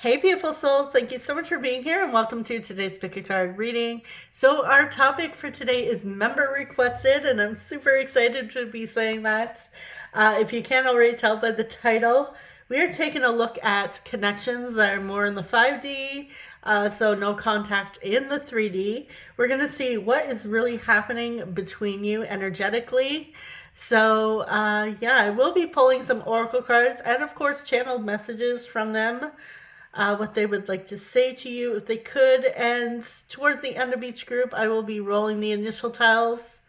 Hey beautiful souls, thank you so much for being here and welcome to today's Pick a Card reading. So our topic for today is member requested and I'm super excited to be saying that. If you can't already tell by the title, we are taking a look at connections that are more in the 5D, so no contact in the 3D. We're going to see what is really happening between you energetically. So yeah, I will be pulling some oracle cards and of course channeled messages from them. What they would like to say to you if they could. And towards the end of each group, I will be rolling the initial tiles,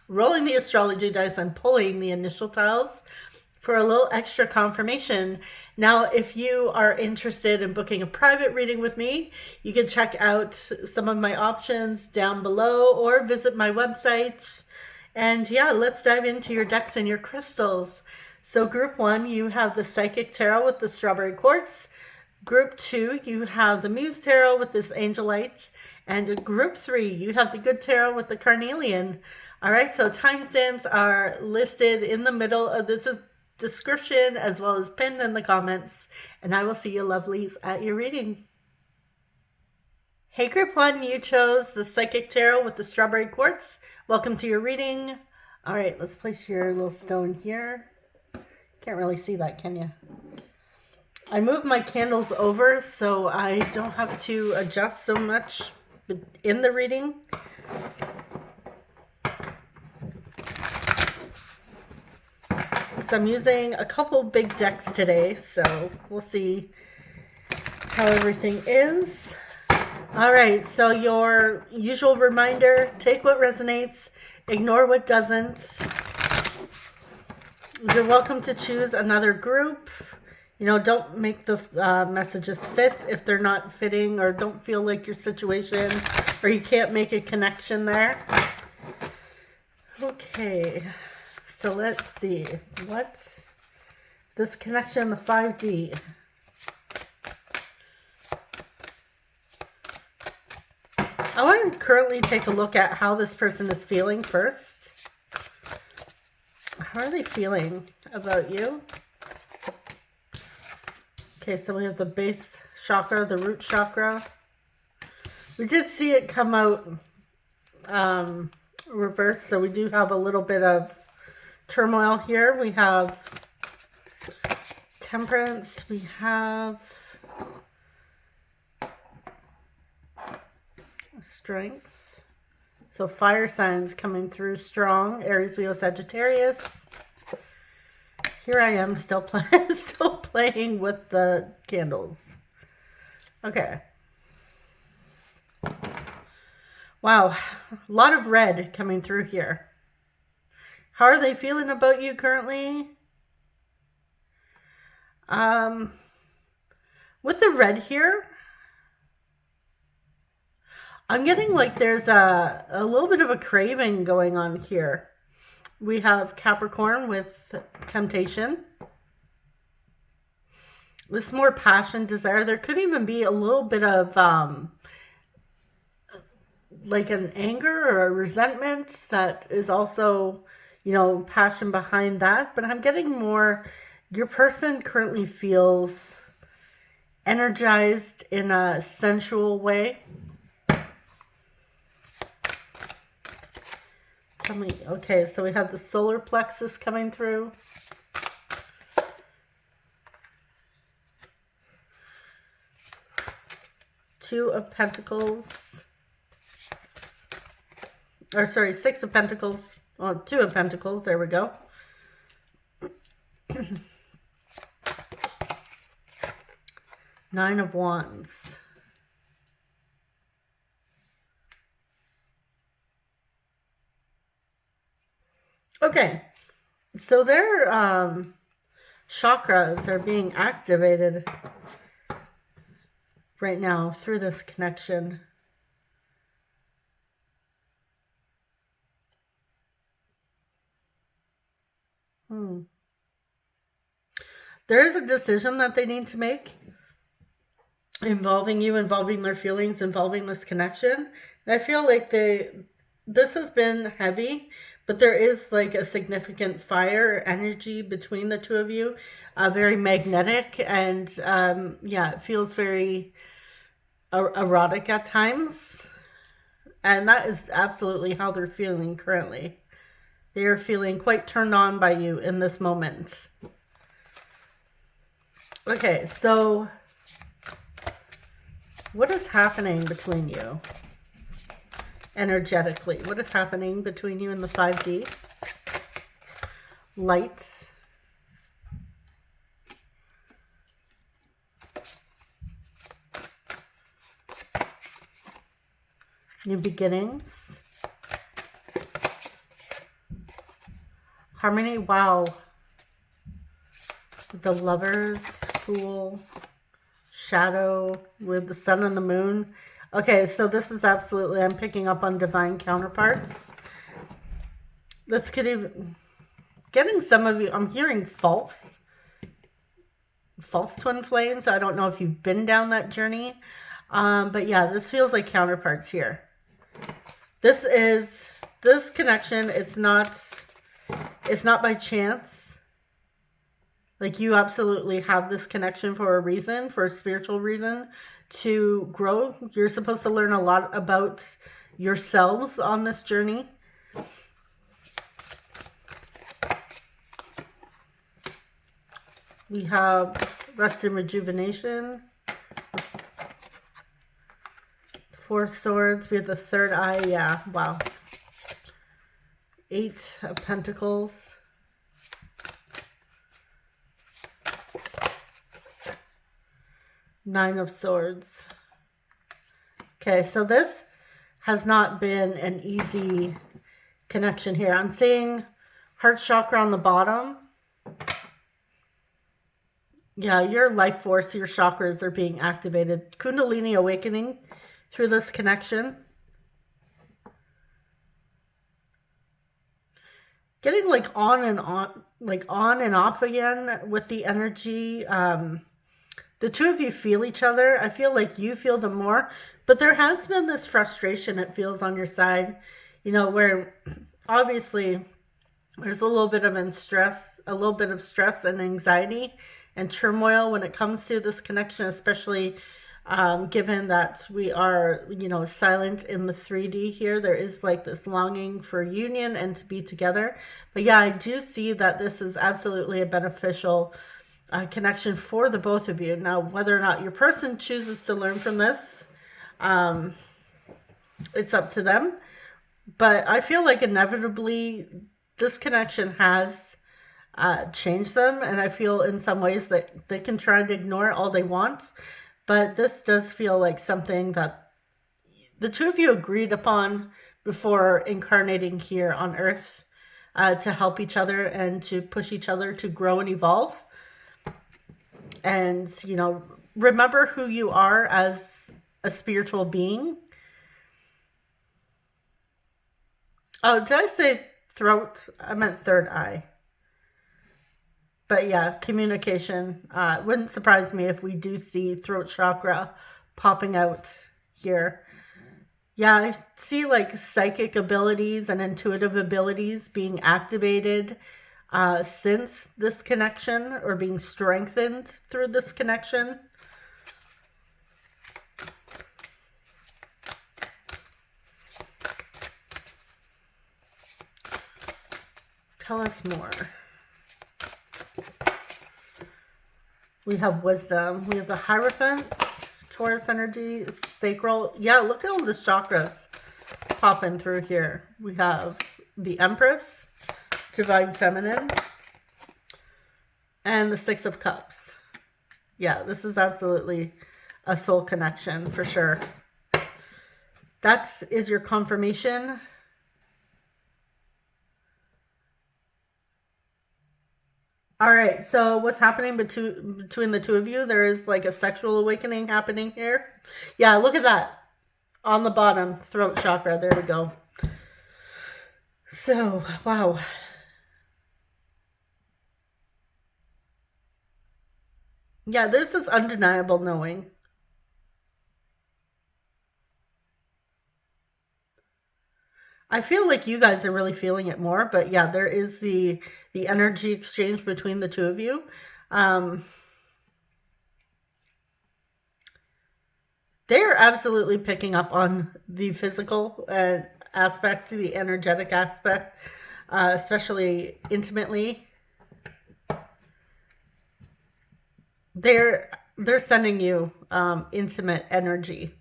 rolling the astrology dice and pulling the initial tiles for a little extra confirmation. Now, if you are interested in booking a private reading with me, you can check out some of my options down below or visit my websites. And yeah, let's dive into your decks and your crystals. So group 1, you have the Psychic Tarot with the Strawberry Quartz. Group 2, you have the Muse Tarot with this Angelite. And Group 3, you have the Good Tarot with the Carnelian. Alright, so timestamps are listed in the middle of the description as well as pinned in the comments. And I will see you lovelies at your reading. Hey Group 1, you chose the Psychic Tarot with the Strawberry Quartz. Welcome to your reading. Alright, let's place your little stone here. Can't really see that, can you? I moved my candles over so I don't have to adjust so much in the reading. So I'm using a couple big decks today, so we'll see how everything is. Alright, so your usual reminder, take what resonates, ignore what doesn't. You're welcome to choose another group. You know, don't make the messages fit if they're not fitting or don't feel like your situation or you can't make a connection there. Okay, so let's see. What's this connection in the 5D? I want to currently take a look at how this person is feeling first. How are they feeling about you? Okay, so we have the base chakra, the root chakra. We did see it come out reversed, so we do have a little bit of turmoil here. We have temperance, we have strength. So fire signs coming through strong, Aries, Leo, Sagittarius. Here I am still playing with the candles. Okay. Wow, a lot of red coming through here. How are they feeling about you currently? With the red here, I'm getting like there's a little bit of a craving going on here. We have Capricorn with temptation. This more passion, desire. There could even be a little bit of like an anger or a resentment that is also, you know, passion behind that. But I'm getting more, your person currently feels energized in a sensual way. Tell me, okay, so we have the solar plexus coming through. Two of Pentacles. Or sorry, Six of Pentacles. Well, Two of Pentacles, there we go. Nine of Wands. Okay, so their chakras are being activated right now through this connection. There is a decision that they need to make involving you, involving their feelings, involving this connection. And I feel like this has been heavy, but there is like a significant fire energy between the two of you, very magnetic, and yeah, it feels very erotic at times. And that is absolutely how they're feeling currently. They are feeling quite turned on by you in this moment. Okay, so what is happening between you? Energetically, what is happening between you and the 5D? Lights. New beginnings. Harmony, wow. The Lovers, Fool, Shadow with the Sun and the Moon. Okay, so this is absolutely, I'm picking up on divine counterparts. This could even, getting some of you, I'm hearing false twin flames. I don't know if you've been down that journey. But yeah, this feels like counterparts here. This connection, it's not by chance. Like, you absolutely have this connection for a reason, for a spiritual reason, to grow. You're supposed to learn a lot about yourselves on this journey. We have rest and rejuvenation. 4 swords. We have the third eye. Yeah, wow. 8 of pentacles. Nine of swords. Okay, so this has not been an easy connection here. I'm seeing heart chakra on the bottom. Yeah, your life force, your chakras are being activated. Kundalini awakening through this connection. Getting like on and off again with the energy. The two of you feel each other. I feel like you feel them more, but there has been this frustration, it feels, on your side, you know, where obviously there's a little bit of stress and anxiety and turmoil when it comes to this connection, especially given that we are, you know, silent in the 3D here. There is like this longing for union and to be together. But yeah, I do see that this is absolutely a beneficial connection for the both of you. Now, whether or not your person chooses to learn from this, it's up to them. But I feel like inevitably this connection has changed them, and I feel in some ways that they can try to ignore it all they want, but this does feel like something that the two of you agreed upon before incarnating here on Earth, to help each other and to push each other to grow and evolve. And, you know, remember who you are as a spiritual being. Oh, did I say throat? I meant third eye. But yeah, communication. Wouldn't surprise me if we do see throat chakra popping out here. Yeah, I see like psychic abilities and intuitive abilities being activated since this connection, or being strengthened through this connection. Tell us more. We have wisdom. We have the Hierophant, Taurus energy, sacral. Yeah, look at all the chakras popping through here. We have the Empress, Divine Feminine, and the 6 of Cups. Yeah, this is absolutely a soul connection for sure. That is your confirmation. All right, so what's happening between the two of you? There is like a sexual awakening happening here. Yeah, look at that. On the bottom, throat chakra. There we go. So, wow. Yeah, there's this undeniable knowing. I feel like you guys are really feeling it more, but yeah, there is the energy exchange between the two of you. They're absolutely picking up on the physical aspect, the energetic aspect, especially intimately. They're sending you intimate energy.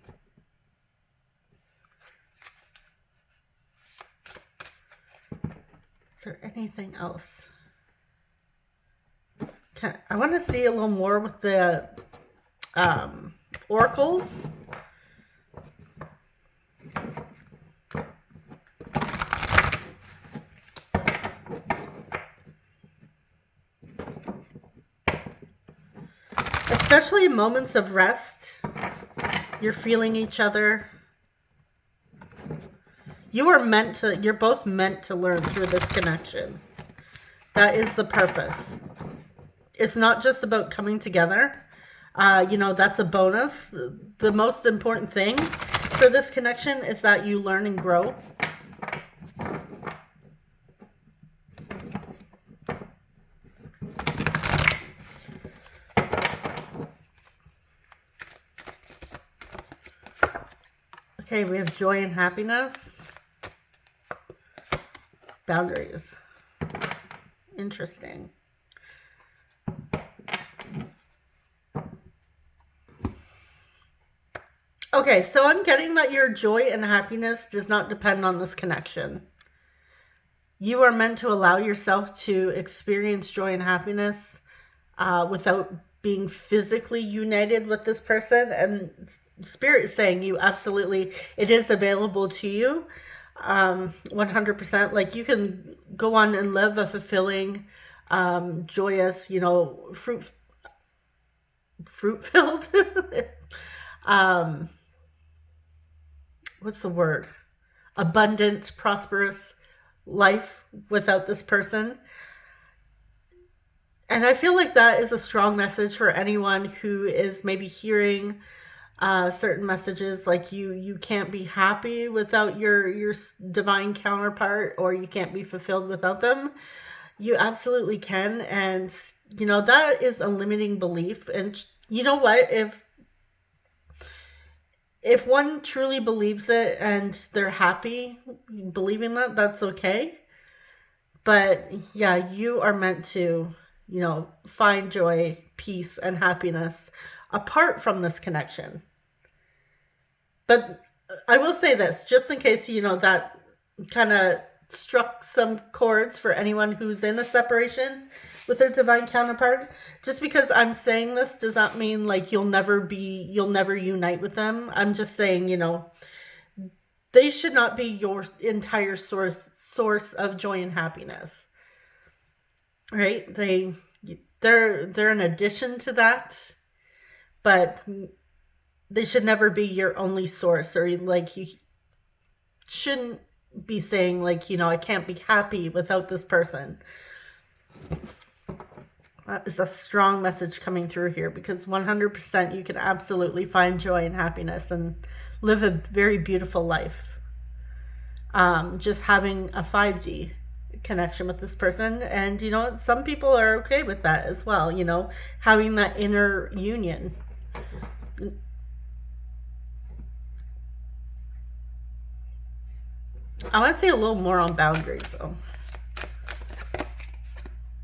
Is there anything else? Okay, I want to see a little more with the oracles. Especially in moments of rest, you're feeling each other. You're both meant to learn through this connection. That is the purpose. It's not just about coming together. That's a bonus. The most important thing for this connection is that you learn and grow. Okay, we have joy and happiness. Boundaries. Interesting. Okay, so I'm getting that your joy and happiness does not depend on this connection. You are meant to allow yourself to experience joy and happiness without being physically united with this person. And Spirit is saying you absolutely, it is available to you 100%. Like, you can go on and live a fulfilling, joyous, fruit-filled, what's the word? Abundant, prosperous life without this person. And I feel like that is a strong message for anyone who is maybe hearing certain messages, like you can't be happy without your divine counterpart, or you can't be fulfilled without them. You absolutely can. And that is a limiting belief. And you know what, if one truly believes it and they're happy believing that, that's okay. But yeah, you are meant to find joy, peace, and happiness apart from this connection. But I will say this, just in case, that kind of struck some chords for anyone who's in a separation with their divine counterpart. Just because I'm saying this does not mean like you'll never unite with them. I'm just saying, they should not be your entire source of joy and happiness. Right? They're an addition to that, but they should never be your only source. Or like, you shouldn't be saying like, I can't be happy without this person. That is a strong message coming through here, because 100% you can absolutely find joy and happiness and live a very beautiful life. Just having a 5D connection with this person. And some people are okay with that as well, having that inner union. I want to say a little more on boundaries though.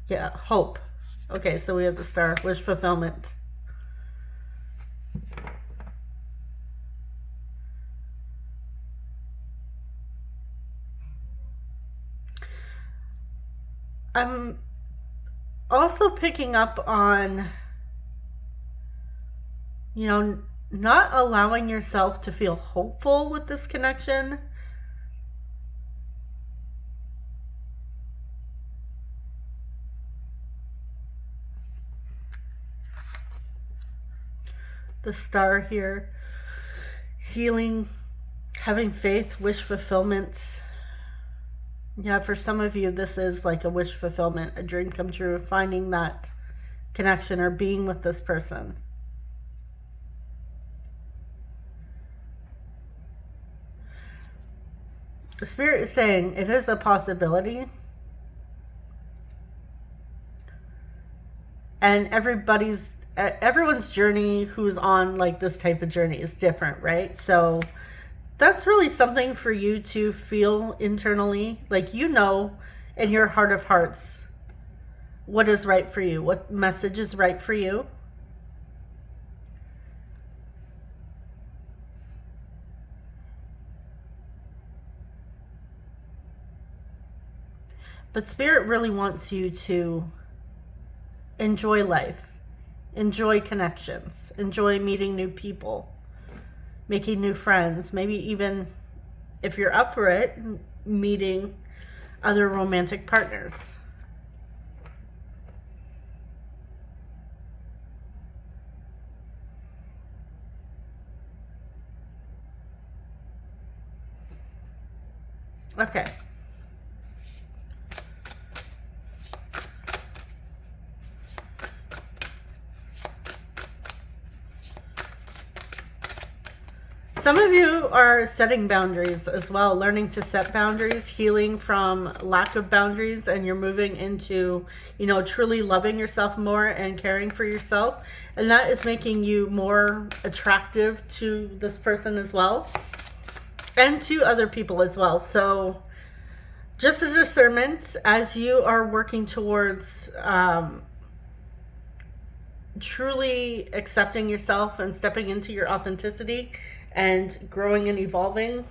Yeah, hope. Okay, so we have the star, wish fulfillment. I'm also picking up on, not allowing yourself to feel hopeful with this connection. The star here, healing, having faith, wish fulfillment. Yeah, for some of you, this is like a wish fulfillment, a dream come true, finding that connection or being with this person. The Spirit is saying it is a possibility. And everyone's journey who's on like this type of journey is different, right? So that's really something for you to feel internally. Like, you know, in your heart of hearts, what is right for you, what message is right for you. But Spirit really wants you to enjoy life, enjoy connections, enjoy meeting new people, making new friends, maybe even, if you're up for it, meeting other romantic partners. Okay. Some of you are setting boundaries as well, learning to set boundaries, healing from lack of boundaries, and you're moving into, you know, truly loving yourself more and caring for yourself. And that is making you more attractive to this person as well, and to other people as well. So just a discernment as you are working towards truly accepting yourself and stepping into your authenticity and growing and evolving.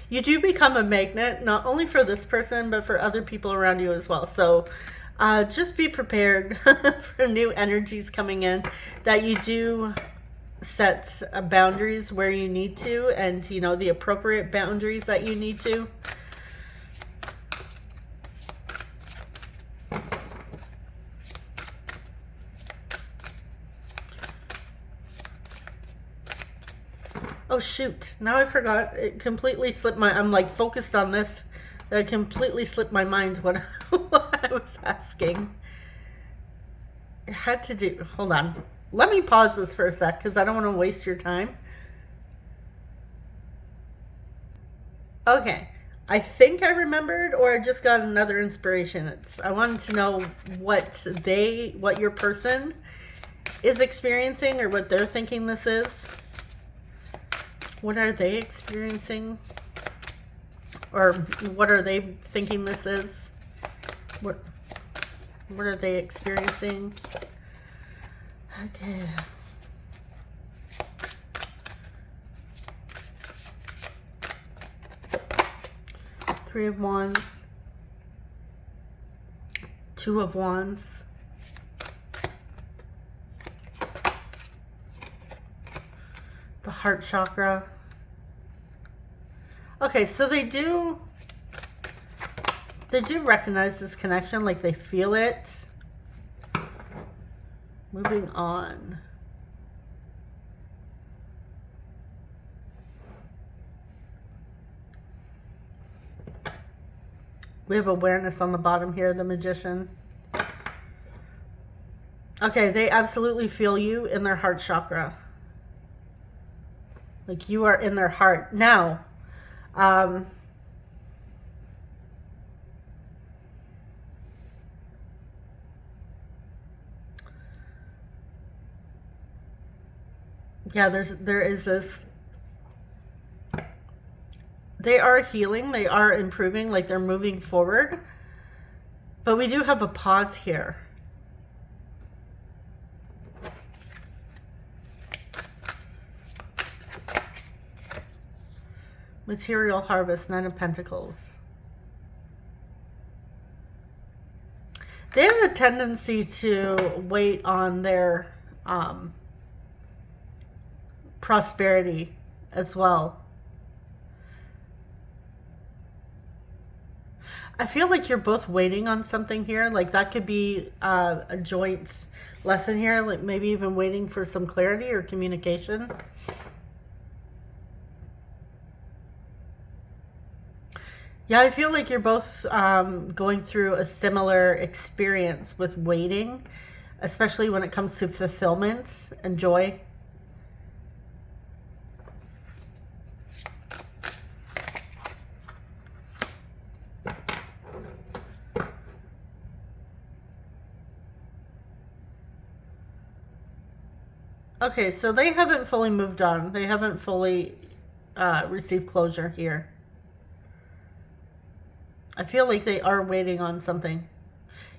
You do become a magnet, not only for this person, but for other people around you as well. So just be prepared for new energies coming in, that you do set boundaries where you need to, and, you know, the appropriate boundaries that you need to. Oh shoot, now I forgot. It completely slipped my, I'm like focused on this. It completely slipped my mind what I was asking. It had to do, hold on. Let me pause this for a sec because I don't want to waste your time. Okay, I think I remembered, or I just got another inspiration. I wanted to know what your person is experiencing, or what they're thinking this is. What are they experiencing? Or what are they thinking this is? What are they experiencing? Okay. Three of Wands. Two of Wands. The heart chakra. Okay, so they do recognize this connection, like they feel it. Moving on. We have awareness on the bottom here, the Magician. Okay, they absolutely feel you in their heart chakra. Like you are in their heart. Now, yeah, there is this, they are healing, they are improving, like they're moving forward. But we do have a pause here. Material harvest, Nine of Pentacles. They have a tendency to wait on their prosperity as well. I feel like you're both waiting on something here. Like that could be a joint lesson here, like maybe even waiting for some clarity or communication. Yeah, I feel like you're both going through a similar experience with waiting, especially when it comes to fulfillment and joy. Okay, so they haven't fully moved on. They haven't fully received closure here. I feel like they are waiting on something.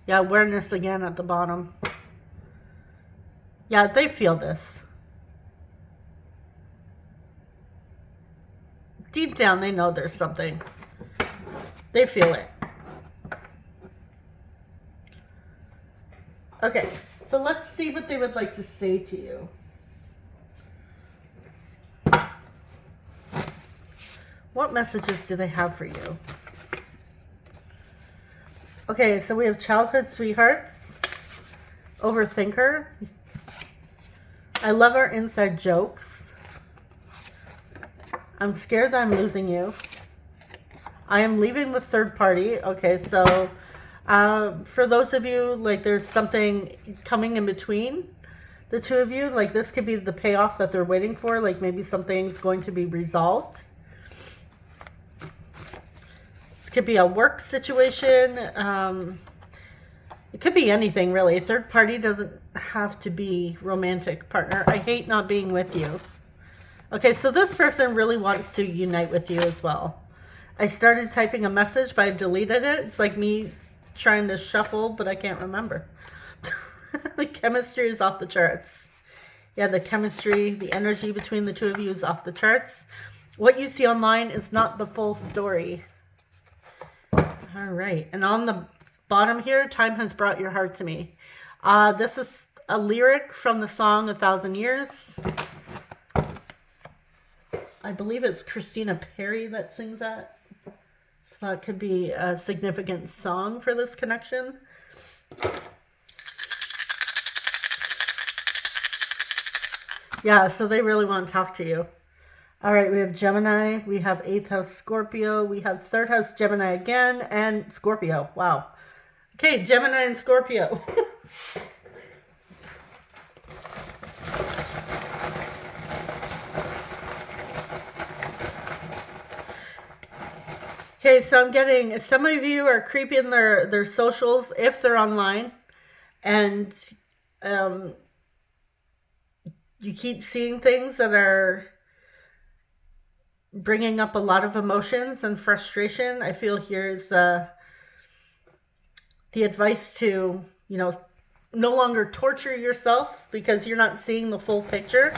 Yeah, awareness again at the bottom. Yeah, they feel this. Deep down, they know there's something. They feel it. Okay, so let's see what they would like to say to you. What messages do they have for you? Okay, so we have childhood sweethearts, overthinker. I love our inside jokes. I'm scared that I'm losing you. I am leaving with third party. Okay, so for those of you, like there's something coming in between the two of you. Like this could be the payoff that they're waiting for. Like maybe something's going to be resolved. This could be a work situation. It could be anything really. Third party doesn't have to be romantic partner. I hate not being with you. Okay, so this person really wants to unite with you as well. I started typing a message, but I deleted it. It's like me trying to shuffle, but I can't remember. The chemistry is off the charts. Yeah, the chemistry, the energy between the two of you is off the charts. What you see online is not the full story. All right, and on the bottom here, time has brought your heart to me. This is a lyric from the song 1,000 Years. I believe it's Christina Perry that sings that. So that could be a significant song for this connection. Yeah, so they really want to talk to you. All right, we have Gemini, we have 8th house Scorpio, we have 3rd house Gemini again, and Scorpio. Wow. Okay, Gemini and Scorpio. Okay, so I'm getting, some of you are creeping their socials if they're online, and you keep seeing things that are bringing up a lot of emotions and frustration. I feel here's the advice to, you know, no longer torture yourself because you're not seeing the full picture.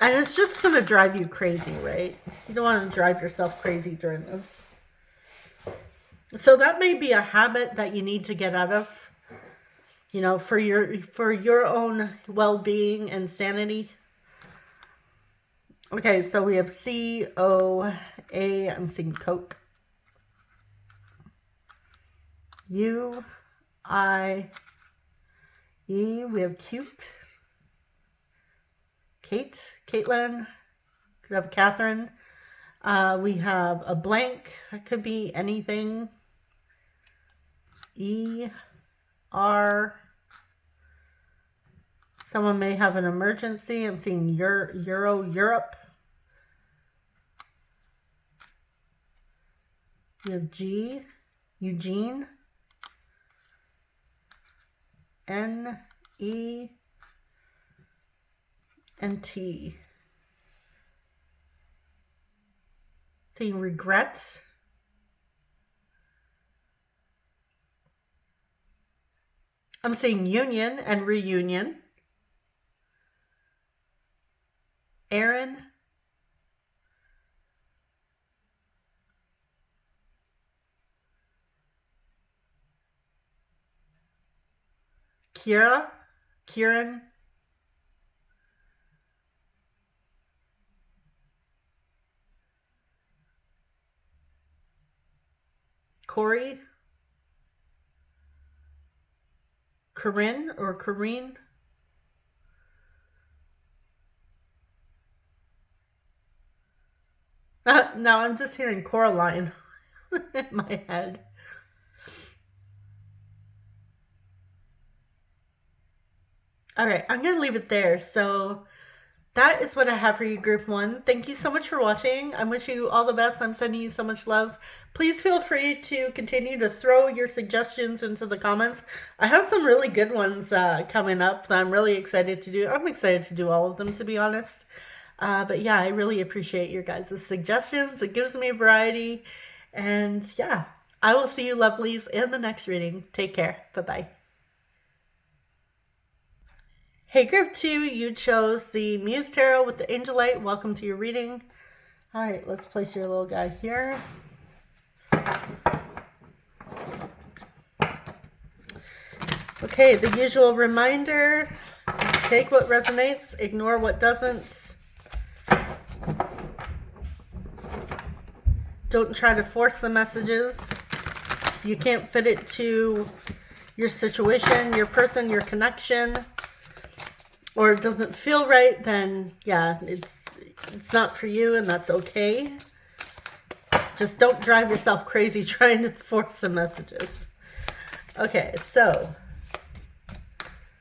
And it's just going to drive you crazy, right? You don't want to drive yourself crazy during this. So that may be a habit that you need to get out of, you know, for your own well-being and sanity. Okay, so we have C-O-A, I'm seeing coat. U-I-E, we have cute. Caitlin, could have Catherine. We have a blank, that could be anything. E-R. Someone may have an emergency. I'm seeing Europe. We have G, Eugene. N, E, and T. Seeing regret. I'm seeing union and reunion. Aaron. Kieran. Corey. Corinne or Corrine. Now I'm just hearing Coraline in my head. All right, I'm going to leave it there. So that is what I have for you, Group 1. Thank you so much for watching. I'm wishing you all the best. I'm sending you so much love. Please feel free to continue to throw your suggestions into the comments. I have some really good ones coming up that I'm really excited to do. I'm excited to do all of them, to be honest. But yeah, I really appreciate your guys' suggestions. It gives me variety. And yeah, I will see you lovelies in the next reading. Take care. Bye-bye. Hey, Group 2, you chose the Muse Tarot with the Angel Light. Welcome to your reading. All right, let's place your little guy here. Okay, the usual reminder. Take what resonates, ignore what doesn't. Don't try to force the messages. If you can't fit it to your situation, your person, your connection, or it doesn't feel right, then yeah, it's not for you, and that's okay. Just don't drive yourself crazy trying to force the messages. Okay, so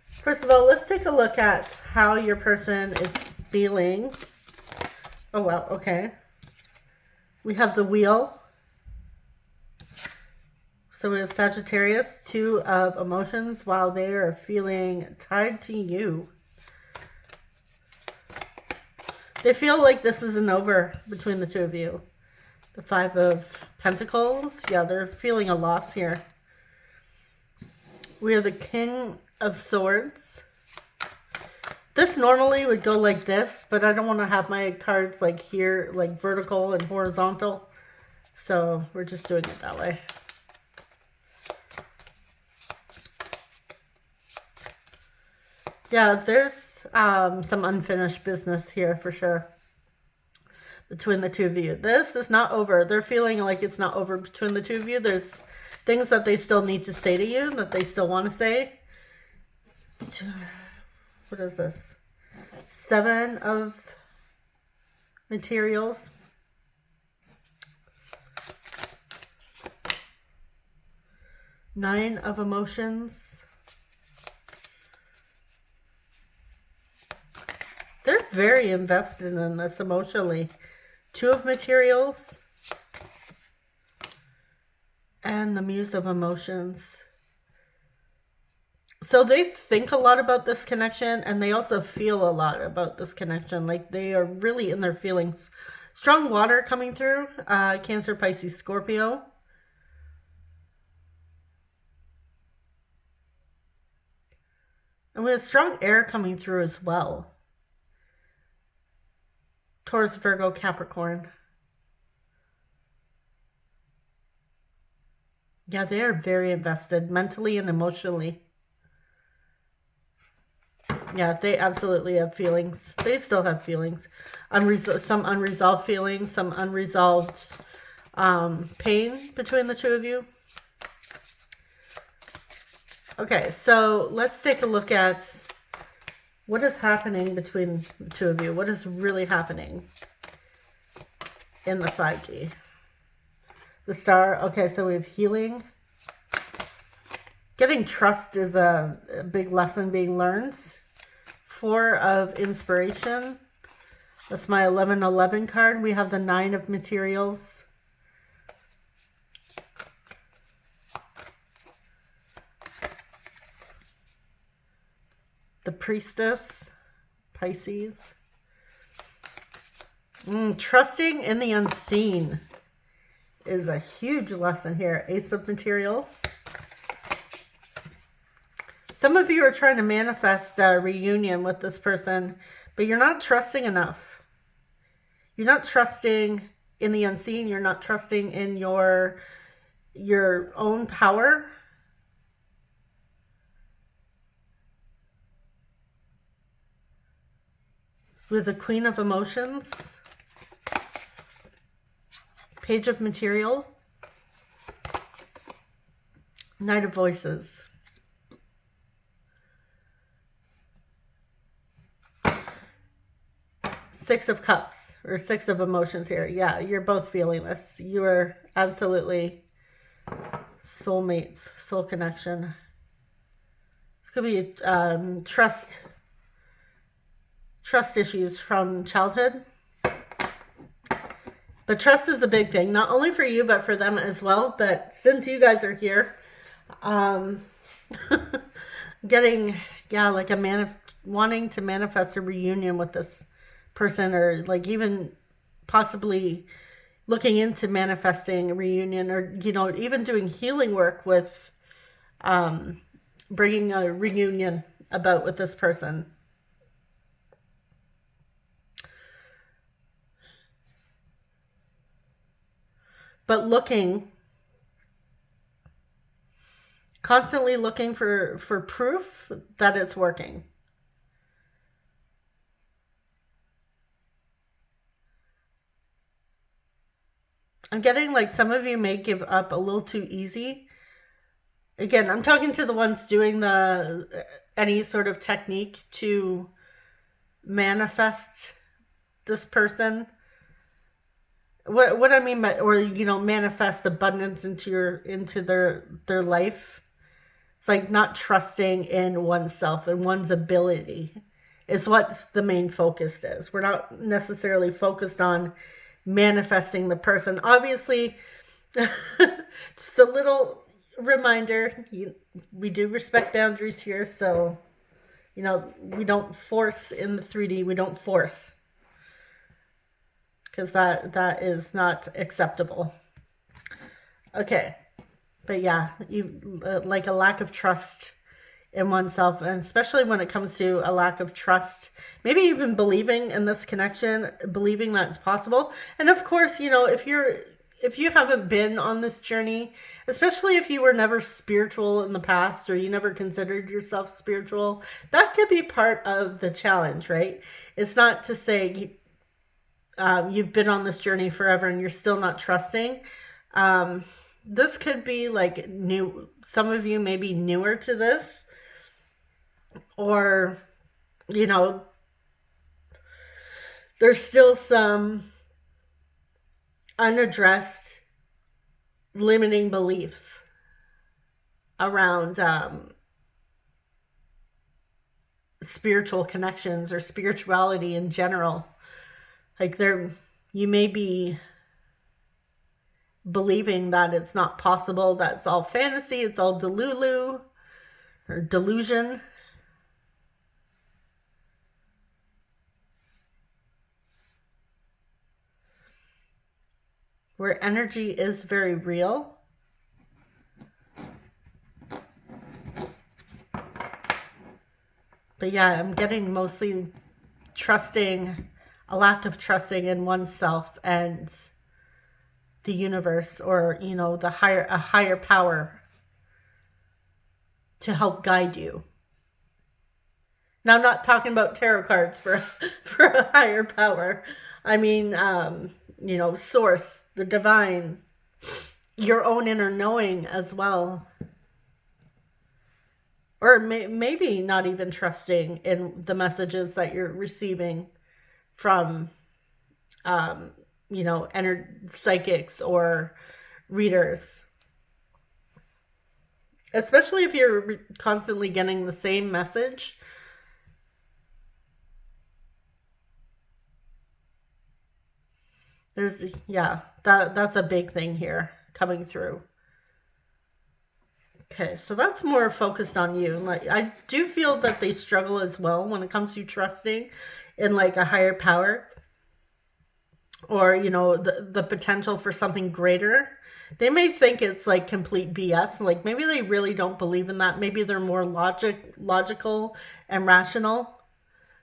first of all, let's take a look at how your person is feeling. Oh wow, okay. We have the Wheel. So we have Sagittarius, 2 of emotions, while they are feeling tied to you. They feel like this isn't over between the two of you. The 5 of Pentacles. Yeah, they're feeling a loss here. We have the King of Swords. This normally would go like this, but I don't want to have my cards like here, like vertical and horizontal. So we're just doing it that way. Yeah, there's some unfinished business here for sure between the two of you. This is not over. They're feeling like it's not over between the two of you. There's things that they still need to say to you, that they still want to say. What is this? 7 of materials. Nine of emotions. They're very invested in this emotionally. 2 of materials. And the Muse of emotions. So they think a lot about this connection, and they also feel a lot about this connection. Like they are really in their feelings. Strong water coming through. Cancer, Pisces, Scorpio. And we have strong air coming through as well. Taurus, Virgo, Capricorn. Yeah, they are very invested mentally and emotionally. Yeah, they absolutely have feelings. They still have feelings. Some unresolved feelings, some unresolved pain between the two of you. Okay, so let's take a look at what is happening between the two of you. What is really happening in the 5D? The Star. Okay, so we have healing. Getting trust is a big lesson being learned. 4 of inspiration. That's my 1111 card. We have the 9 of materials. The Priestess, Pisces. Trusting in the unseen is a huge lesson here. Ace of materials. Some of you are trying to manifest a reunion with this person, but you're not trusting enough. You're not trusting in the unseen. You're not trusting in your own power. With the Queen of Emotions. Page of Materials. Knight of Voices. Six of Cups, or 6 of Emotions here. Yeah, you're both feeling this. You are absolutely soulmates, soul connection. This could be trust trust issues from childhood. But trust is a big thing, not only for you, but for them as well. But since you guys are here, getting, yeah, like wanting to manifest a reunion with this person, or like even possibly looking into manifesting a reunion, or, you know, even doing healing work with bringing a reunion about with this person. But constantly looking for proof that it's working. I'm getting like some of you may give up a little too easy. Again, I'm talking to the ones doing any sort of technique to manifest this person. What I mean by, or, you know, manifest abundance into their life. It's like not trusting in oneself and one's ability is what the main focus is. We're not necessarily focused on manifesting the person. Obviously, just a little reminder, we do respect boundaries here. So, you know, we don't force in the 3D. We don't force, because that is not acceptable. Okay. But yeah, like a lack of trust in oneself, and especially when it comes to a lack of trust, maybe even believing in this connection, believing that it's possible. And of course, you know, if you haven't been on this journey, especially if you were never spiritual in the past, or you never considered yourself spiritual, that could be part of the challenge, right? It's not to say you've been on this journey forever and you're still not trusting. This could be like new. Some of you may be newer to this, or, you know, there's still some unaddressed limiting beliefs around spiritual connections or spirituality in general. Like you may be believing that it's not possible, that's all fantasy, it's all delulu or delusion. Where energy is very real. But yeah, I'm getting mostly a lack of trusting in oneself and the universe, or, you know, a higher power to help guide you. Now, I'm not talking about tarot cards for a higher power. I mean, you know, source, the divine, your own inner knowing as well. Or maybe not even trusting in the messages that you're receiving from, you know, psychics or readers. Especially if you're constantly getting the same message. That's a big thing here coming through. Okay, so that's more focused on you. Like, I do feel that they struggle as well when it comes to trusting in like a higher power, or, you know, the potential for something greater. They may think it's like complete BS. Like maybe they really don't believe in that. Maybe they're more logical and rational.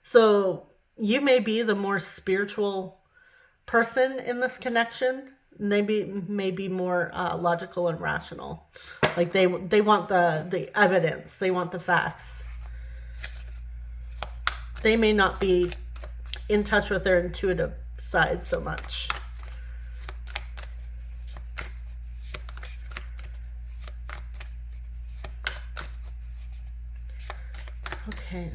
So you may be the more spiritual person in this connection. Maybe more logical and rational. Like they want the evidence. They want the facts. They may not be in touch with their intuitive side so much. Okay.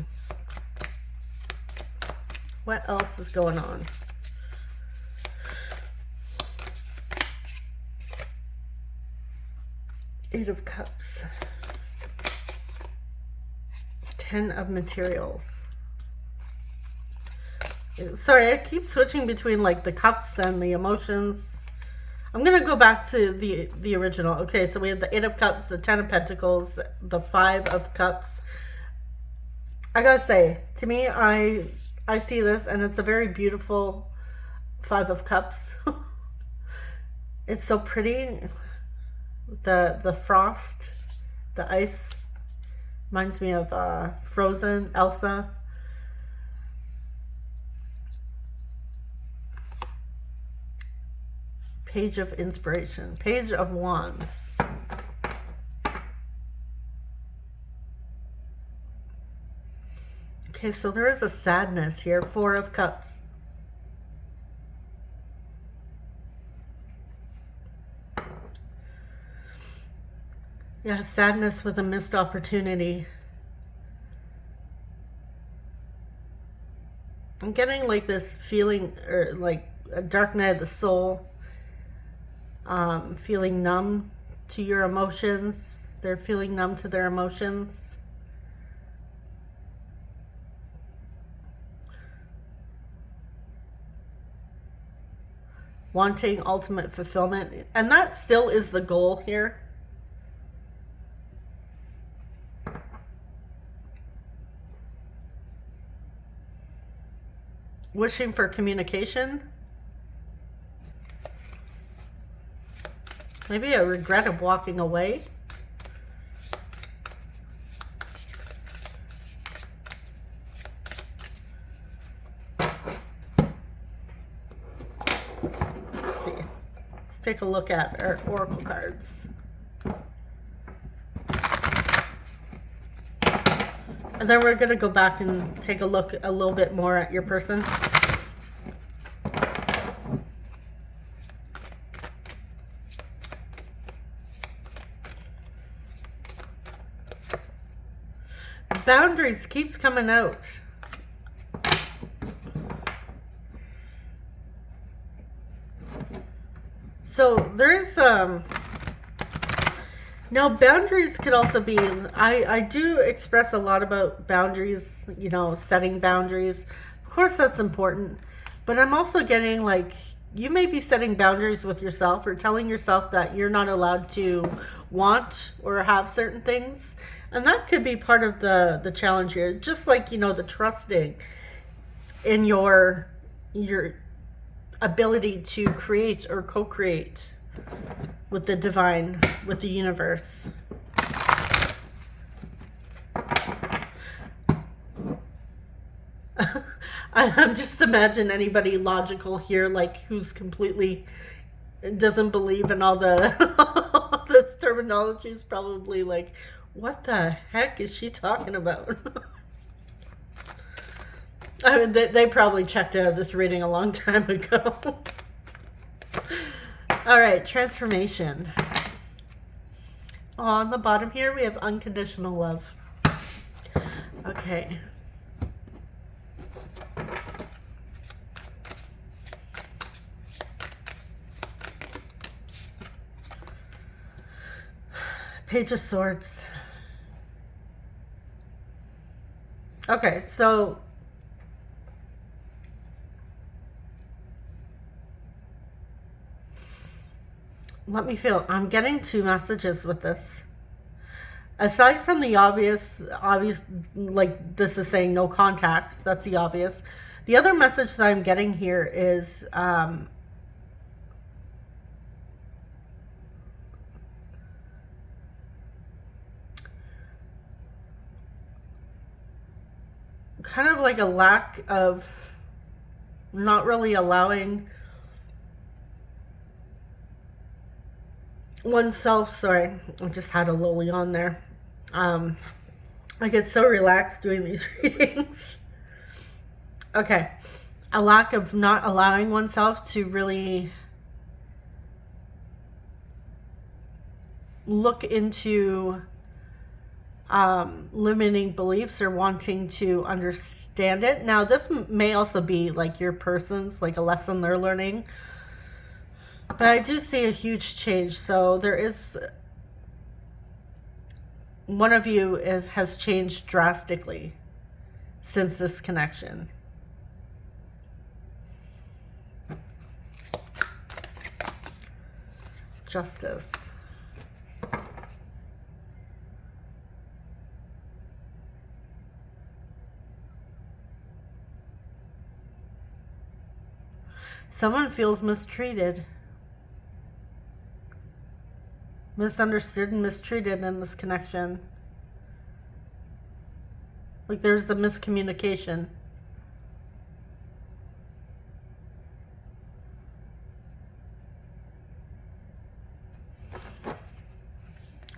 What else is going on? Eight of Cups. 10 of Materials. Sorry, I keep switching between like the cups and the emotions. I'm gonna go back to the original. Okay, so we have the 8 of Cups, the 10 of Pentacles, the 5 of Cups. I gotta say, to me, I see this and it's a very beautiful 5 of Cups. It's so pretty. The frost, the ice reminds me of Frozen, Elsa. Page of Inspiration, Page of Wands. Okay, so there is a sadness here. 4 of Cups. Yeah, sadness with a missed opportunity. I'm getting like this feeling, or like a dark night of the soul. Feeling numb to your emotions. They're feeling numb to their emotions. Wanting ultimate fulfillment. And that still is the goal here. Wishing for communication. Maybe a regret of walking away. Let's see. Let's take a look at our oracle cards. And then we're going to go back and take a look a little bit more at your person. Boundaries keeps coming out. So there's now boundaries could also be, I do express a lot about boundaries, you know, setting boundaries. Of course that's important, but I'm also getting like, you may be setting boundaries with yourself or telling yourself that you're not allowed to want or have certain things. And that could be part of the challenge here. Just like, you know, the trusting in your ability to create or co-create with the divine, with the universe. I'm just imagine anybody logical here, like who's completely doesn't believe in all the this terminology is probably like, what the heck is she talking about? I mean, they probably checked out of this reading a long time ago. All right, transformation. On the bottom here, we have unconditional love. Okay. Page of Swords. Okay, so let me feel. I'm getting 2 messages with this. Aside from the obvious, like this is saying no contact. That's the obvious. The other message that I'm getting here is kind of like a lack of not really allowing oneself. Sorry, I just had a lily on there. I get so relaxed doing these readings. Okay, a lack of not allowing oneself to really look into limiting beliefs or wanting to understand it. Now this may also be like your person's, like a lesson they're learning, but I do see a huge change. So there is, one of you has changed drastically since this connection. Justice. Someone feels mistreated. Misunderstood and mistreated in this connection. Like there's the miscommunication.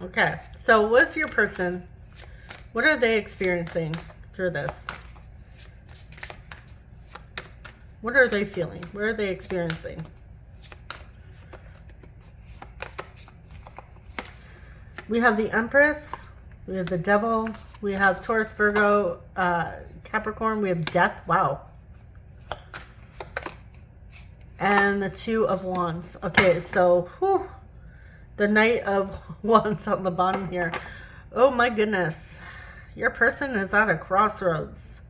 Okay, so what's your person? What are they experiencing through this? What are they feeling? What are they experiencing? We have the Empress, we have the Devil, we have Taurus, Virgo, Capricorn, we have Death. Wow. And the Two of Wands. Okay, so whew, the Knight of Wands on the bottom here. Oh my goodness. Your person is at a crossroads.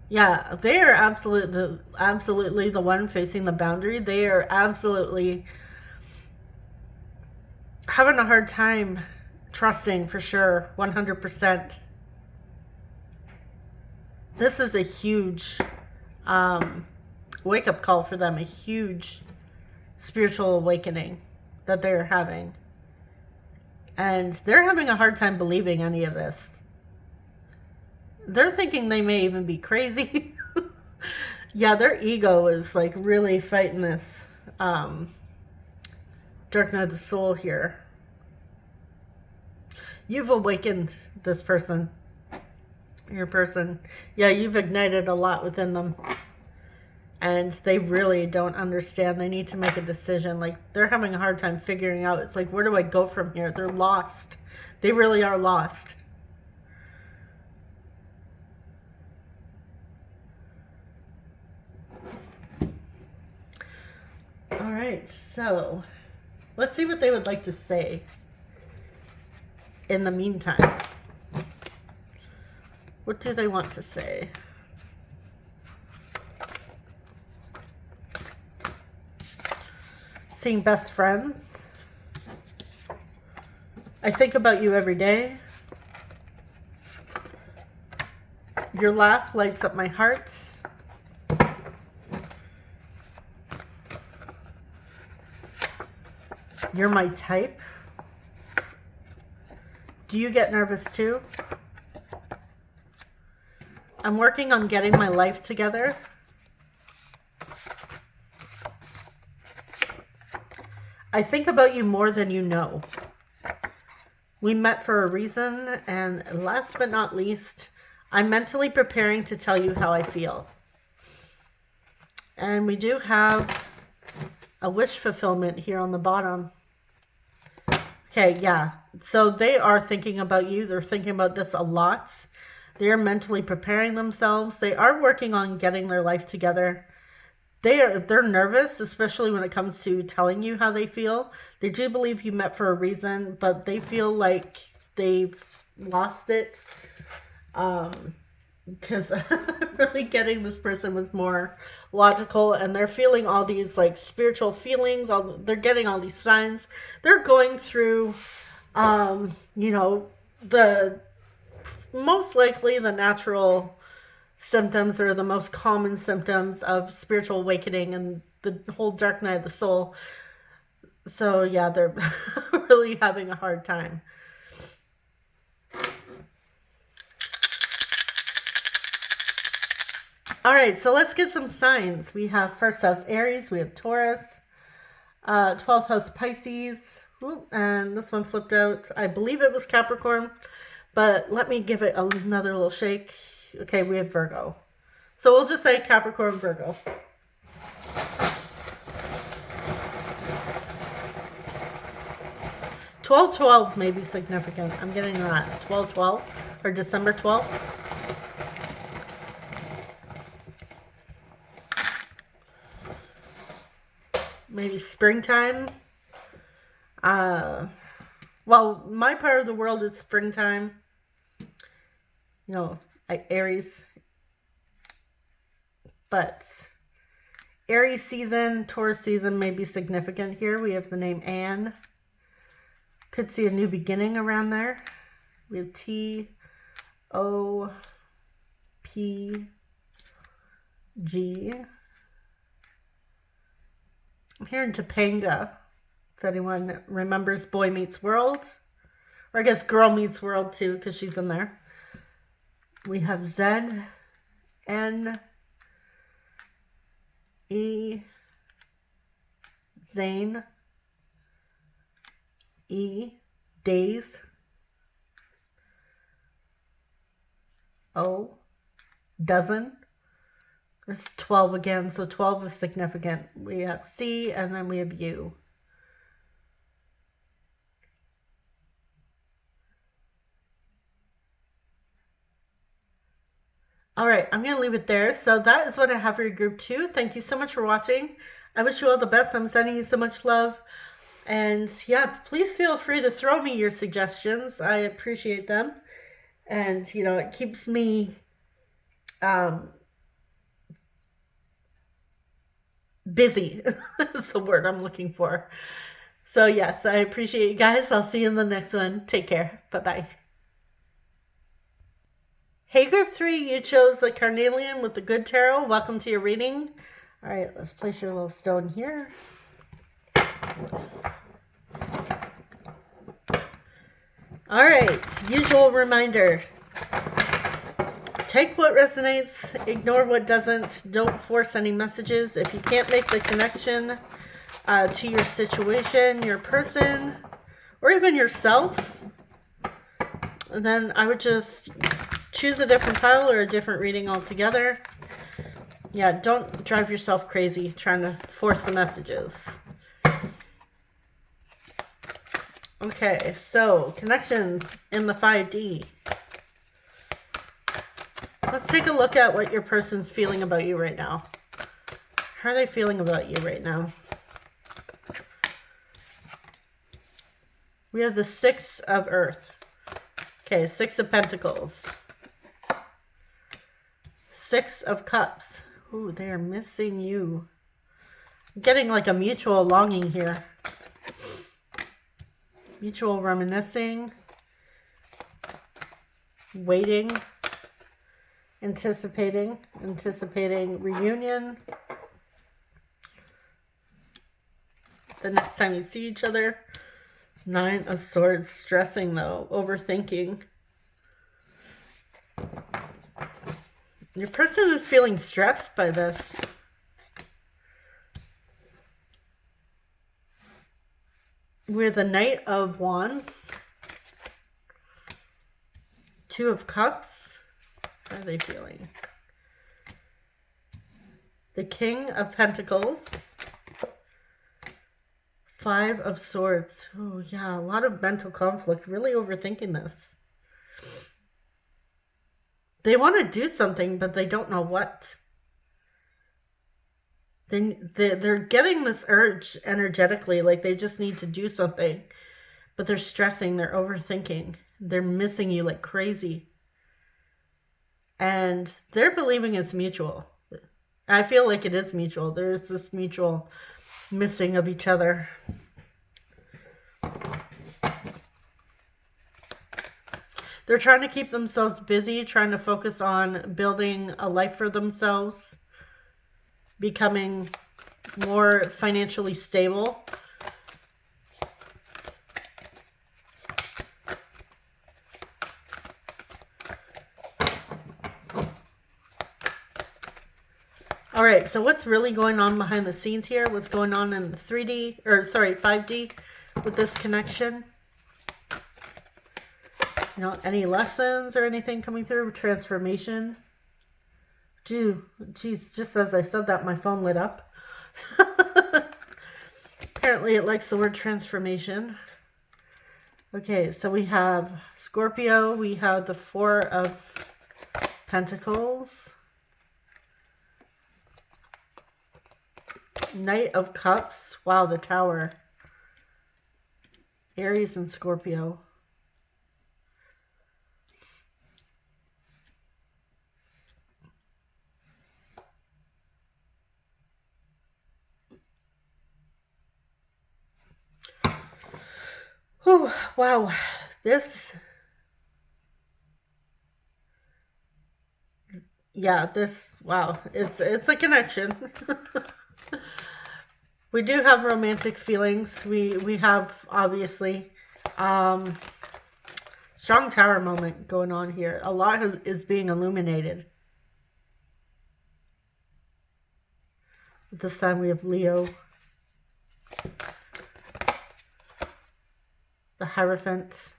Yeah, they are absolutely the one facing the boundary. They are absolutely having a hard time trusting, for sure, 100%. This is a huge wake-up call for them, a huge spiritual awakening that they're having. And they're having a hard time believing any of this. They're thinking they may even be crazy. Yeah, their ego is like really fighting this dark night of the soul here. You've awakened this person. Your person. Yeah, you've ignited a lot within them. And they really don't understand. They need to make a decision. Like, they're having a hard time figuring out. It's like, where do I go from here? They're lost. They really are lost. All right, so let's see what they would like to say in the meantime. What do they want to say? Seeing best friends. I think about you every day. Your laugh lights up my heart. You're my type. Do you get nervous too? I'm working on getting my life together. I think about you more than you know. We met for a reason, and last but not least, I'm mentally preparing to tell you how I feel. And we do have a wish fulfillment here on the bottom. Okay, yeah. So they are thinking about you. They're thinking about this a lot. They are mentally preparing themselves. They are working on getting their life together. They're nervous, especially when it comes to telling you how they feel. They do believe you met for a reason, but they feel like they've lost it. Because really getting this person was more logical, and they're feeling all these like spiritual feelings. They're getting all these signs. They're going through, you know, the most likely the natural symptoms or the most common symptoms of spiritual awakening and the whole dark night of the soul. So yeah, they're really having a hard time. All right, so let's get some signs. We have first house Aries, we have Taurus, 12th house Pisces, and this one flipped out. I believe it was Capricorn, but let me give it another little shake. Okay, we have Virgo. So we'll just say Capricorn, Virgo. $12-12 may be significant. I'm getting that. 12-12 or December 12th. Maybe springtime. Well, my part of the world is springtime. You know, Aries. But Aries season, Taurus season may be significant here. We have the name Anne. Could see a new beginning around there. We have T-O-P-G. I'm hearing Topanga, if anyone remembers Boy Meets World. Or I guess Girl Meets World too, because she's in there. We have Z, N, E, Zane, E, Days, O, Dozen. There's 12 again, so 12 is significant. We have C, and then we have U. All right, I'm going to leave it there. So that is what I have for your group 2. Thank you so much for watching. I wish you all the best. I'm sending you so much love. And yeah, please feel free to throw me your suggestions. I appreciate them. And, you know, it keeps me busy. That's the word I'm looking for. So yes, I appreciate you guys. I'll see you in the next one. Take care. Bye-bye. Hey group 3, you chose the Carnelian with the Good Tarot. Welcome to your reading. All right, let's place your little stone here. All right, usual reminder. Take what resonates, ignore what doesn't. Don't force any messages. If you can't make the connection to your situation, your person, or even yourself, then I would just choose a different pile or a different reading altogether. Yeah, don't drive yourself crazy trying to force the messages. Okay, so connections in the 5D. Let's take a look at what your person's feeling about you right now. How are they feeling about you right now? We have the 6 of Earth. Okay, 6 of Pentacles. 6 of Cups. Ooh, they are missing you. I'm getting like a mutual longing here. Mutual reminiscing. Waiting. Anticipating reunion. The next time you see each other. 9 of Swords. Stressing though. Overthinking. Your person is feeling stressed by this. We're the Knight of Wands. 2 of Cups. How are they feeling? The King of Pentacles. 5 of Swords. Oh yeah, a lot of mental conflict. Really overthinking this. They want to do something, but they don't know what. They're getting this urge energetically, like they just need to do something. But they're stressing, they're overthinking. They're missing you like crazy. And they're believing it's mutual. I feel like it is mutual. There's this mutual missing of each other. They're trying to keep themselves busy, trying to focus on building a life for themselves, becoming more financially stable. All right, so what's really going on behind the scenes here? What's going on in the 3D, or sorry, 5D with this connection? You know, any lessons or anything coming through? Transformation. Geez, just as I said that, my phone lit up. Apparently it likes the word transformation. Okay, so we have Scorpio. We have the 4 of Pentacles. Knight of Cups. Wow, the Tower. Aries and Scorpio. So, wow, this, wow, it's a connection. We do have romantic feelings. We have, obviously, strong tower moment going on here. A lot is being illuminated. This time we have Leo. The Hierophant.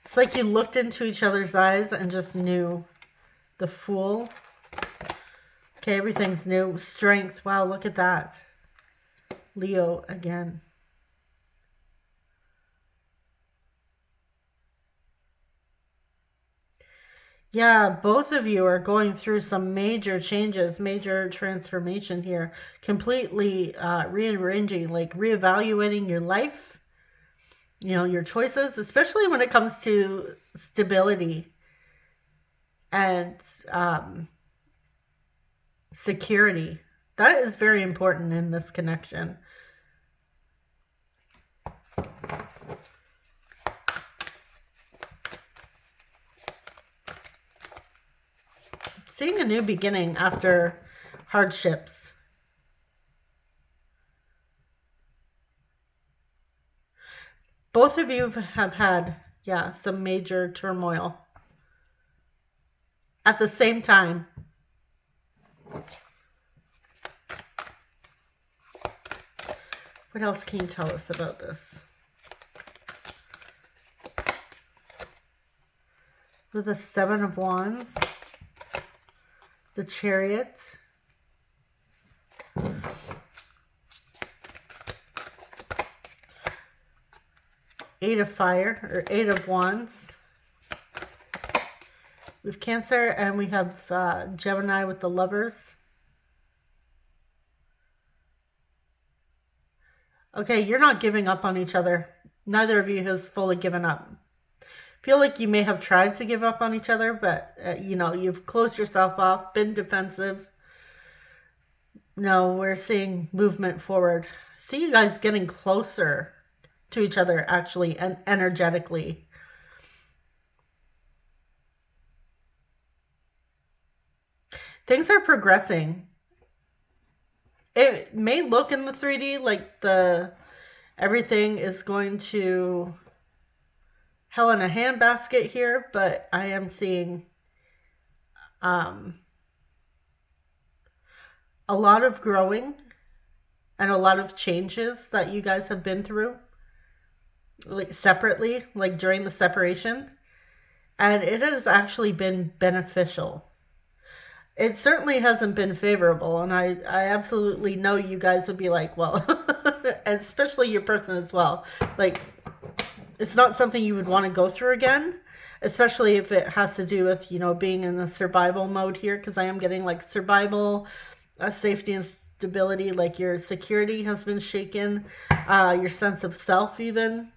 It's like you looked into each other's eyes and just knew. The Fool. Okay, everything's new. Strength. Wow, look at that. Leo again. Yeah, both of you are going through some major changes, major transformation here. Completely rearranging, like reevaluating your life, you know, your choices, especially when it comes to stability and security. That is very important in this connection. Seeing a new beginning after hardships. Both of you have had, yeah, some major turmoil at the same time. What else can you tell us about this? With the Seven of Wands, the Chariot, Eight of Fire, or Eight of Wands. We have Cancer, and we have Gemini with the Lovers. Okay, you're not giving up on each other. Neither of you has fully given up. Feel like you may have tried to give up on each other, but, you know, you've closed yourself off, been defensive. No, we're seeing movement forward. See you guys getting closer to each other, actually, and energetically. Things are progressing. It may look in the 3D like everything is going to hell in a handbasket here, but I am seeing a lot of growing and a lot of changes that you guys have been through, like separately, like during the separation, and it has actually been beneficial. It certainly hasn't been favorable, and I absolutely know you guys would be like, well, especially your person as well, like, it's not something you would want to go through again, especially if it has to do with, you know, being in the survival mode here, because I am getting like survival, safety and stability, like your security has been shaken, your sense of self even.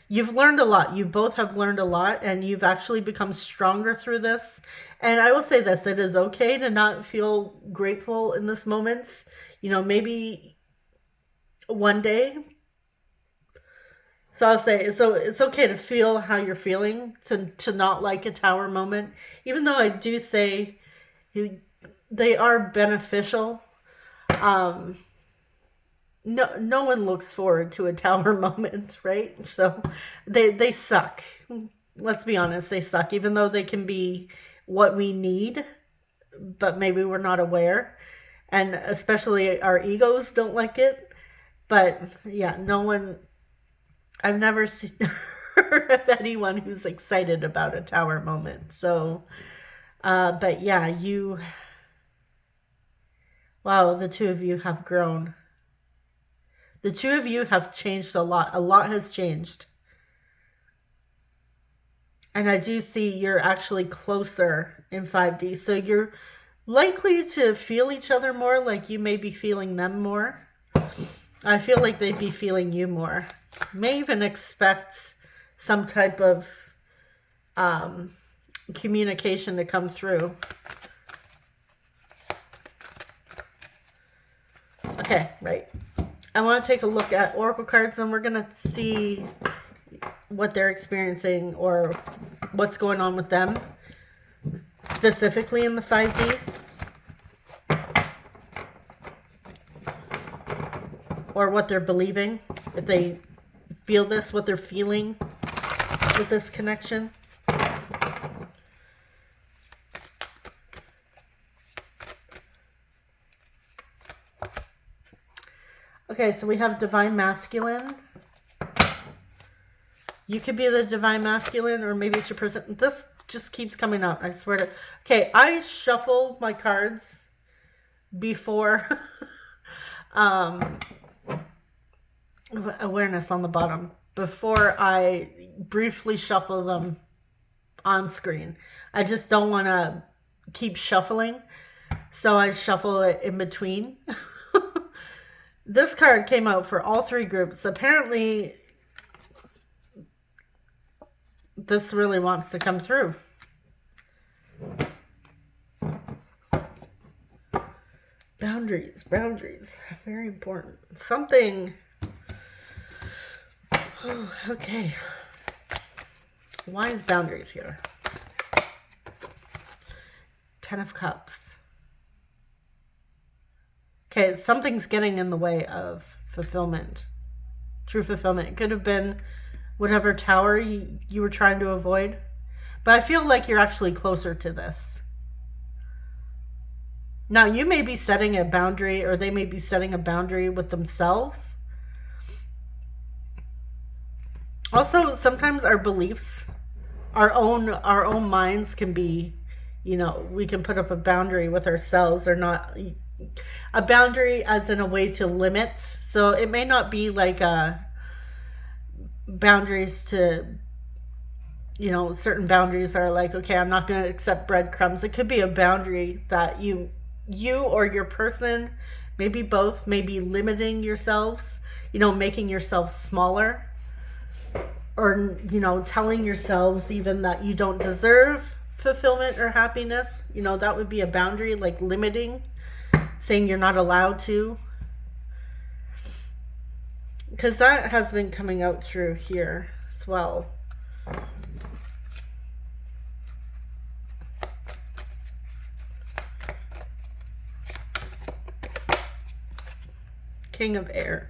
You've learned a lot. You both have learned a lot, and you've actually become stronger through this. And I will say this, it is okay to not feel grateful in this moment. You know, maybe one day. So I'll say, so it's okay to feel how you're feeling, to not like a tower moment. Even though I do say they are beneficial. No one looks forward to a tower moment, right? So they suck. Let's be honest, they suck, even though they can be what we need, but maybe we're not aware. And especially our egos don't like it. But yeah, I've never heard of anyone who's excited about a tower moment. So, but yeah, wow, the two of you have grown. The two of you have changed a lot. A lot has changed. And I do see you're actually closer in 5D. So you're likely to feel each other more, like you may be feeling them more. I feel like they'd be feeling you more. May even expect some type of communication to come through. Okay, right. I want to take a look at oracle cards, and we're going to see what they're experiencing or what's going on with them, specifically in the 5D. Or what they're believing, if they feel this, what they're feeling with this connection. Okay, so we have divine masculine. You could be the divine masculine, or maybe it's your person. This just keeps coming out, I swear to. Okay, I shuffle my cards before awareness on the bottom, before I briefly shuffle them on screen. I just don't want to keep shuffling, so I shuffle it in between. This card came out for all three groups. Apparently, this really wants to come through. Boundaries, boundaries, very important. Something. Oh, okay. Why is boundaries here? 10 of Cups. Okay, something's getting in the way of fulfillment. True fulfillment. It could have been whatever tower you were trying to avoid. But I feel like you're actually closer to this. Now, you may be setting a boundary, or they may be setting a boundary with themselves. Also, sometimes our beliefs, our own minds can be, we can put up a boundary with ourselves, or not a boundary as in a way to limit. So it may not be like boundaries to, certain boundaries are like, okay, I'm not going to accept breadcrumbs. It could be a boundary that you or your person, maybe both, may be limiting yourselves, making yourself smaller, or, telling yourselves even that you don't deserve fulfillment or happiness. That would be a boundary, like limiting, saying you're not allowed to. Because that has been coming out through here as well. King of Air.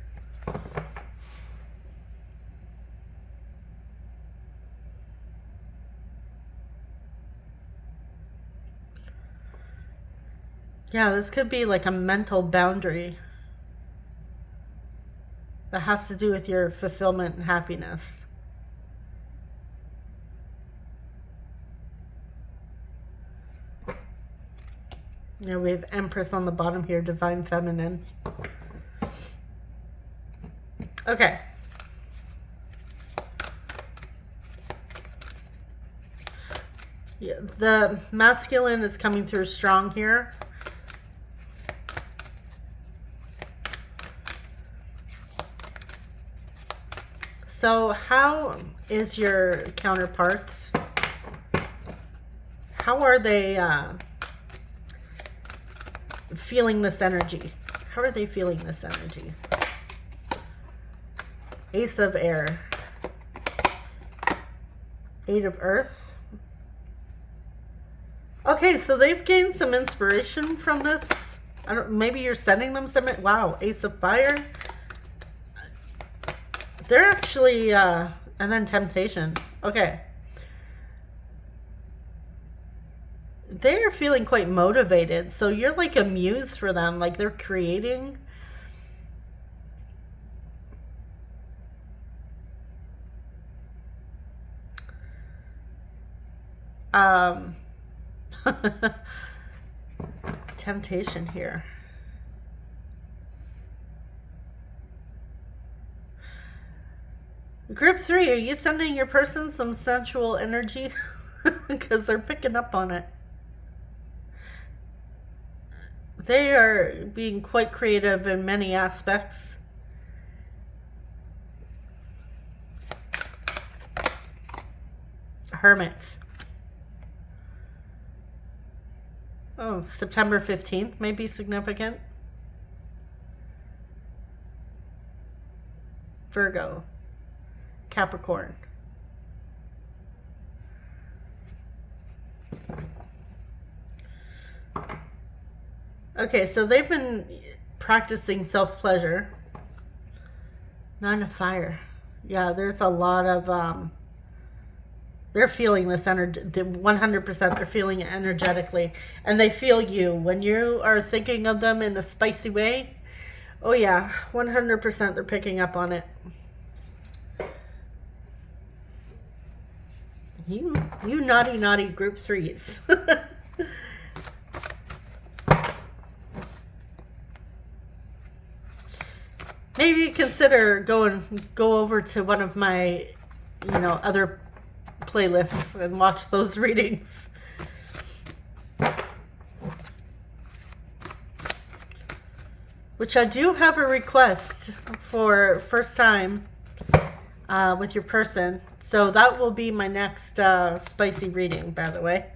Yeah, this could be like a mental boundary that has to do with your fulfillment and happiness. We have Empress on the bottom here, Divine Feminine. Okay. Yeah, the masculine is coming through strong here. So how is your counterparts? How are they feeling this energy? How are they feeling this energy? Ace of Air. 8 of Earth. Okay, so they've gained some inspiration from this. Maybe you're sending them some. Wow, Ace of Fire. They're actually, and then Temptation. Okay. They're feeling quite motivated. So you're like a muse for them. Like they're creating. Temptation here. Group 3, are you sending your person some sensual energy? Because they're picking up on it. They are being quite creative in many aspects. Hermit. Oh, September 15th may be significant. Virgo, Capricorn. Okay, so they've been practicing self-pleasure. Nine of Fire. Yeah, there's a lot of they're feeling this energy 100%. They're feeling it energetically, and they feel you when you are thinking of them in a spicy way. Oh yeah, 100% they're picking up on it. You naughty group threes. Maybe consider go over to one of my, other playlists and watch those readings. Which I do have a request for first time with your person. So that will be my next spicy reading, by the way.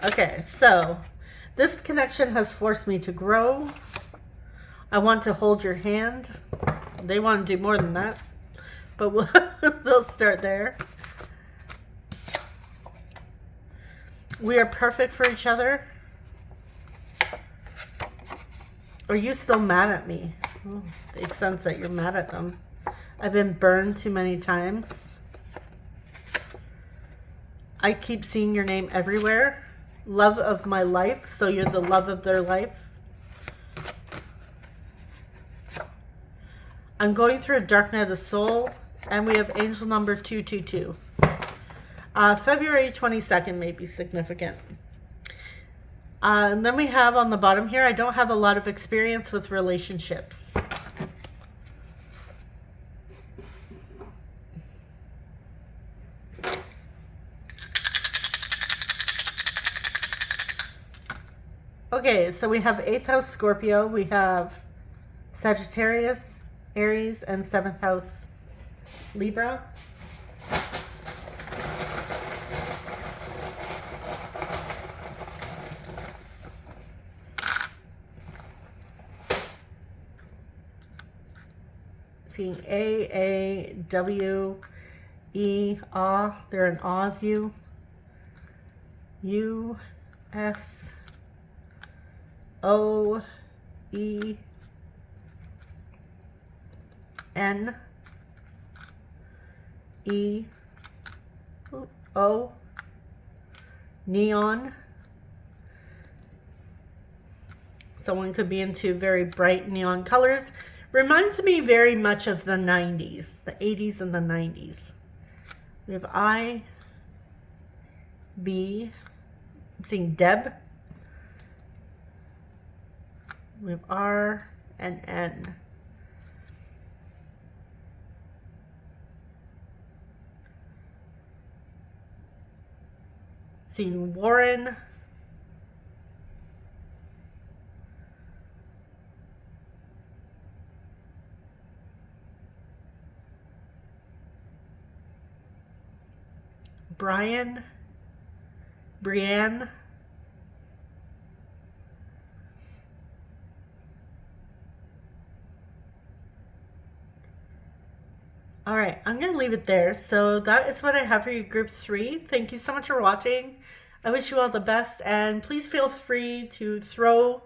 Okay, so this connection has forced me to grow. I want to hold your hand. They want to do more than that, but they'll start there. We are perfect for each other. Are you still mad at me? Oh, they sense that you're mad at them. I've been burned too many times. I keep seeing your name everywhere. Love of my life, so you're the love of their life. I'm going through a dark night of the soul, and we have angel number 222. February 22nd may be significant. And then we have on the bottom here, I don't have a lot of experience with relationships. Okay, so we have 8th house Scorpio, we have Sagittarius, Aries, and 7th house Libra. Seeing A, W, E, awe. They're in awe of you. U, S, O, E, N, E, O, neon. Someone could be into very bright neon colors. Reminds me very much of the 90s, the 80s and the 90s. We have I, B, I'm seeing Deb. We have R and N. Seeing Warren. Brian. Brienne. All right, I'm going to leave it there. So that is what I have for you, group 3. Thank you so much for watching. I wish you all the best, and please feel free to throw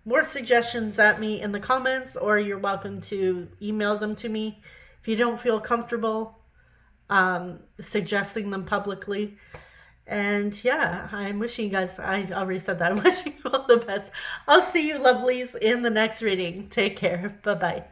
more suggestions at me in the comments, or you're welcome to email them to me if you don't feel comfortable suggesting them publicly. And yeah, I'm wishing you guys, I already said that, I'm wishing you all the best. I'll see you lovelies in the next reading. Take care. Bye-bye.